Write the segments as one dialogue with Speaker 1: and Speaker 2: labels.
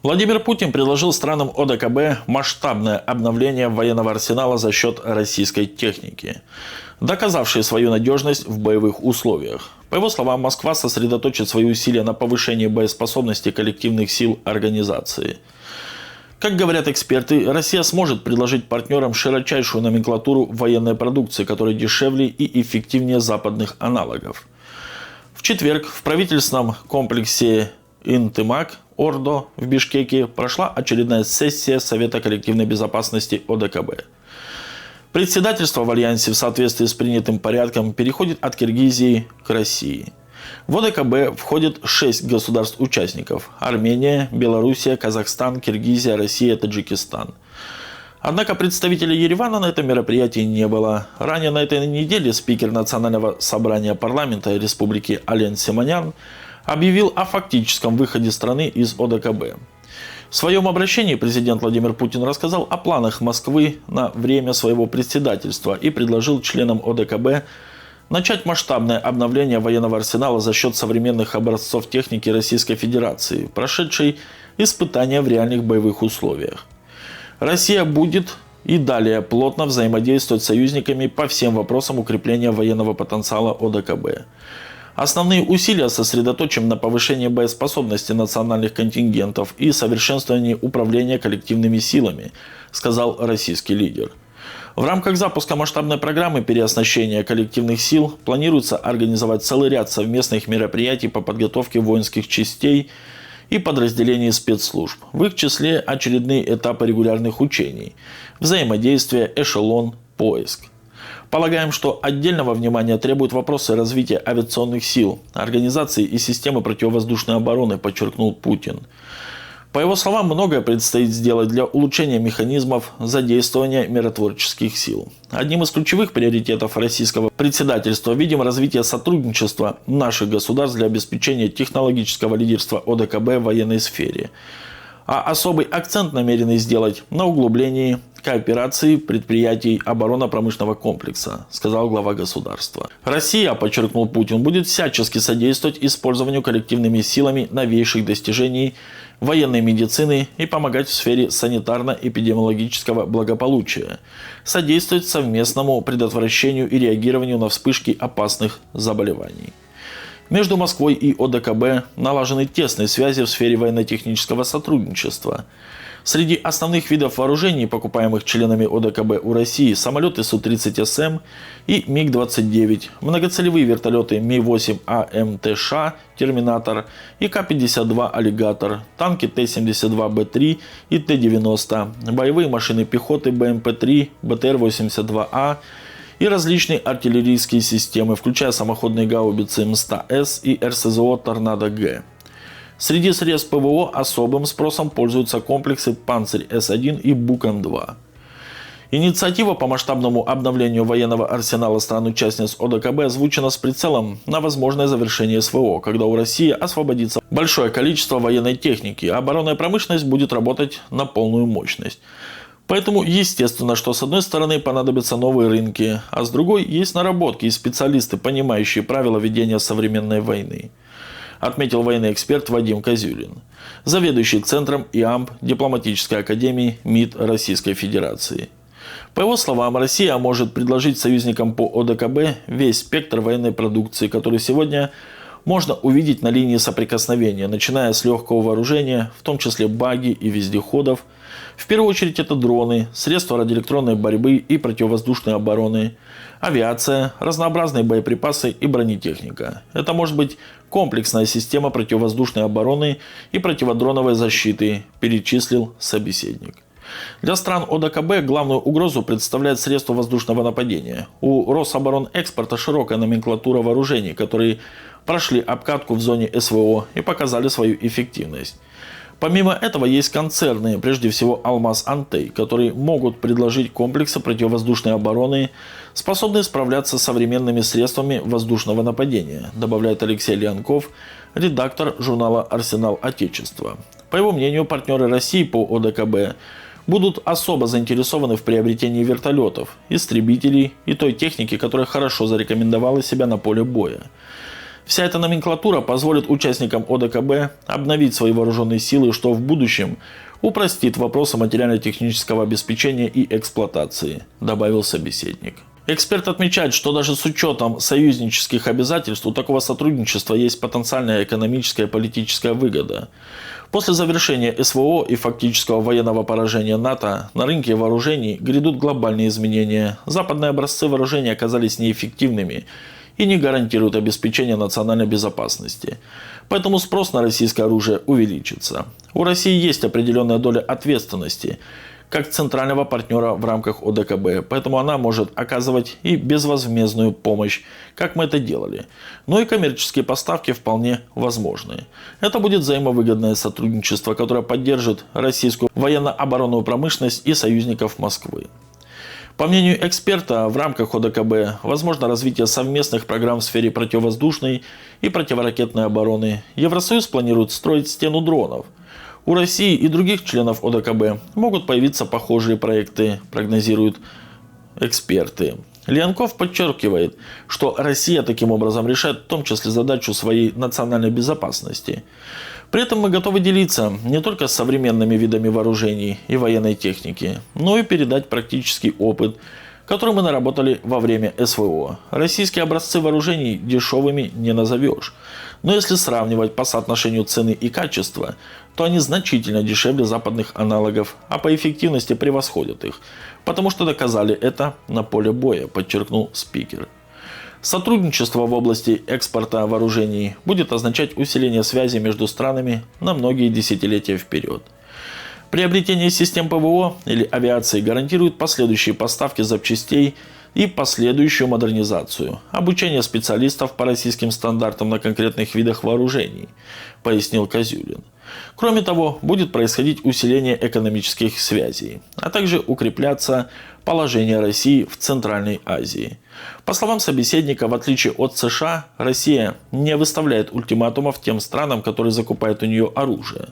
Speaker 1: Владимир Путин предложил странам ОДКБ масштабное обновление военного арсенала за счет российской техники, доказавшей свою надежность в боевых условиях. По его словам, Москва сосредоточит свои усилия на повышении боеспособности коллективных сил организации. Как говорят эксперты, Россия сможет предложить партнерам широчайшую номенклатуру военной продукции, которая дешевле и эффективнее западных аналогов. В четверг в правительственном комплексе Интымак Ордо в Бишкеке прошла очередная сессия Совета коллективной безопасности ОДКБ. Председательство в альянсе в соответствии с принятым порядком переходит от Киргизии к России. В ОДКБ входит 6 государств-участников – Армения, Белоруссия, Казахстан, Киргизия, Россия, Таджикистан. Однако представителей Еревана на этом мероприятии не было. Ранее на этой неделе спикер Национального собрания парламента Республики Ален Симонян объявил о фактическом выходе страны из ОДКБ. В своем обращении президент Владимир Путин рассказал о планах Москвы на время своего председательства и предложил членам ОДКБ начать масштабное обновление военного арсенала за счет современных образцов техники Российской Федерации, прошедшей испытания в реальных боевых условиях. Россия будет и далее плотно взаимодействовать с союзниками по всем вопросам укрепления военного потенциала ОДКБ. Основные усилия сосредоточим на повышении боеспособности национальных контингентов и совершенствовании управления коллективными силами, сказал российский лидер. В рамках запуска масштабной программы переоснащения коллективных сил планируется организовать целый ряд совместных мероприятий по подготовке воинских частей и подразделений спецслужб. В их числе очередные этапы регулярных учений, взаимодействие, эшелон, поиск. Полагаем, что отдельного внимания требуют вопросы развития авиационных сил, организации и системы противовоздушной обороны, подчеркнул Путин. По его словам, многое предстоит сделать для улучшения механизмов задействования миротворческих сил. Одним из ключевых приоритетов российского председательства видим развитие сотрудничества наших государств для обеспечения технологического лидерства ОДКБ в военной сфере. А особый акцент намерены сделать на углублении кооперации предприятий оборонно-промышленного комплекса, сказал глава государства. Россия, подчеркнул Путин, будет всячески содействовать использованию коллективными силами новейших достижений военной медицины и помогать в сфере санитарно-эпидемиологического благополучия, содействовать совместному предотвращению и реагированию на вспышки опасных заболеваний. Между Москвой и ОДКБ налажены тесные связи в сфере военно-технического сотрудничества. Среди основных видов вооружений, покупаемых членами ОДКБ у России, самолеты Су-30СМ и МиГ-29, многоцелевые вертолеты Ми-8 АМТШ «Терминатор» и К-52 «Аллигатор», танки Т-72Б3 и Т-90, боевые машины пехоты БМП-3, БТР-82А, и различные артиллерийские системы, включая самоходные гаубицы М100С и РСЗО «Торнадо-Г». Среди средств ПВО особым спросом пользуются комплексы «Панцирь-С1» и «Букан-2». Инициатива по масштабному обновлению военного арсенала стран-участниц ОДКБ озвучена с прицелом на возможное завершение СВО, когда у России освободится большое количество военной техники, а оборонная промышленность будет работать на полную мощность. Поэтому естественно, что с одной стороны понадобятся новые рынки, а с другой есть наработки и специалисты, понимающие правила ведения современной войны, отметил военный эксперт Вадим Козюлин, заведующий Центром ИАМП Дипломатической академии МИД Российской Федерации. По его словам, Россия может предложить союзникам по ОДКБ весь спектр военной продукции, который сегодня можно увидеть на линии соприкосновения, начиная с легкого вооружения, в том числе баги и вездеходов. В первую очередь это дроны, средства радиоэлектронной борьбы и противовоздушной обороны, авиация, разнообразные боеприпасы и бронетехника. Это может быть комплексная система противовоздушной обороны и противодроновой защиты, перечислил собеседник. Для стран ОДКБ главную угрозу представляет средства воздушного нападения. У Рособоронэкспорта широкая номенклатура вооружений, которые прошли обкатку в зоне СВО и показали свою эффективность. Помимо этого есть концерны, прежде всего Алмаз-Антей, которые могут предложить комплексы противовоздушной обороны, способные справляться с современными средствами воздушного нападения, добавляет Алексей Леонков, редактор журнала «Арсенал Отечества». По его мнению, партнеры России по ОДКБ будут особо заинтересованы в приобретении вертолетов, истребителей и той техники, которая хорошо зарекомендовала себя на поле боя. Вся эта номенклатура позволит участникам ОДКБ обновить свои вооруженные силы, что в будущем упростит вопросы материально-технического обеспечения и эксплуатации, добавил собеседник. Эксперт отмечает, что даже с учетом союзнических обязательств у такого сотрудничества есть потенциальная экономическая и политическая выгода. После завершения СВО и фактического военного поражения НАТО на рынке вооружений грядут глобальные изменения. Западные образцы вооружений оказались неэффективными и не гарантируют обеспечение национальной безопасности. Поэтому спрос на российское оружие увеличится. У России есть определенная доля ответственности как центрального партнера в рамках ОДКБ, поэтому она может оказывать и безвозмездную помощь, как мы это делали. Но и коммерческие поставки вполне возможны. Это будет взаимовыгодное сотрудничество, которое поддержит российскую военно-оборонную промышленность и союзников Москвы. По мнению эксперта, в рамках ОДКБ возможно развитие совместных программ в сфере противовоздушной и противоракетной обороны. Евросоюз планирует строить стену дронов. У России и других членов ОДКБ могут появиться похожие проекты, прогнозируют эксперты. Лянков подчеркивает, что Россия таким образом решает в том числе задачу своей национальной безопасности. При этом мы готовы делиться не только с современными видами вооружений и военной техники, но и передать практический опыт, который мы наработали во время СВО. Российские образцы вооружений дешевыми не назовешь. Но если сравнивать по соотношению цены и качества, то они значительно дешевле западных аналогов, а по эффективности превосходят их, потому что доказали это на поле боя, подчеркнул спикер. Сотрудничество в области экспорта вооружений будет означать усиление связи между странами на многие десятилетия вперед. Приобретение систем ПВО или авиации гарантирует последующие поставки запчастей и последующую модернизацию, обучение специалистов по российским стандартам на конкретных видах вооружений, пояснил Козюлин. Кроме того, будет происходить усиление экономических связей, а также укрепляться положение России в Центральной Азии. По словам собеседника, в отличие от США, Россия не выставляет ультиматумов тем странам, которые закупают у нее оружие.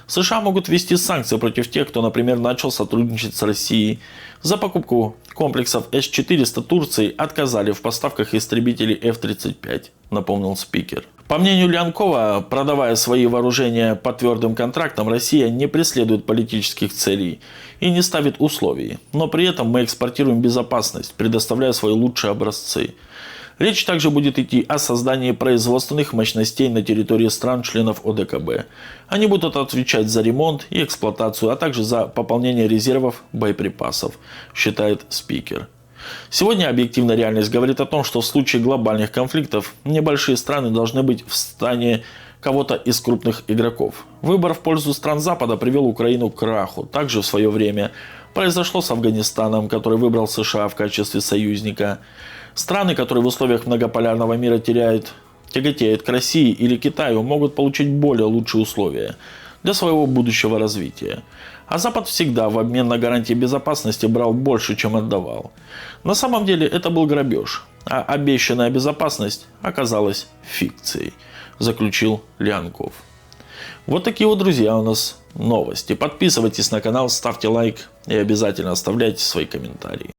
Speaker 1: США могут ввести санкции против тех, кто, например, начал сотрудничать с Россией. За покупку комплексов С-400 Турции отказали в поставках истребителей F-35, напомнил спикер. По мнению Лянкова, продавая свои вооружения по твердым контрактам, Россия не преследует политических целей и не ставит условий. Но при этом мы экспортируем безопасность, предоставляя свои лучшие образцы. Речь также будет идти о создании производственных мощностей на территории стран-членов ОДКБ. Они будут отвечать за ремонт и эксплуатацию, а также за пополнение резервов боеприпасов, считает спикер. Сегодня объективная реальность говорит о том, что в случае глобальных конфликтов небольшие страны должны быть в стане кого-то из крупных игроков. Выбор в пользу стран Запада привел Украину к краху. Также в свое время произошло с Афганистаном, который выбрал США в качестве союзника. Страны, которые в условиях многополярного мира тяготеют к России или Китаю, могут получить более лучшие условия для своего будущего развития. А Запад всегда в обмен на гарантии безопасности брал больше, чем отдавал. На самом деле это был грабеж, а обещанная безопасность оказалась фикцией, заключил Лянков. Вот такие вот, друзья, у нас новости. Подписывайтесь на канал, ставьте лайк и обязательно оставляйте свои комментарии.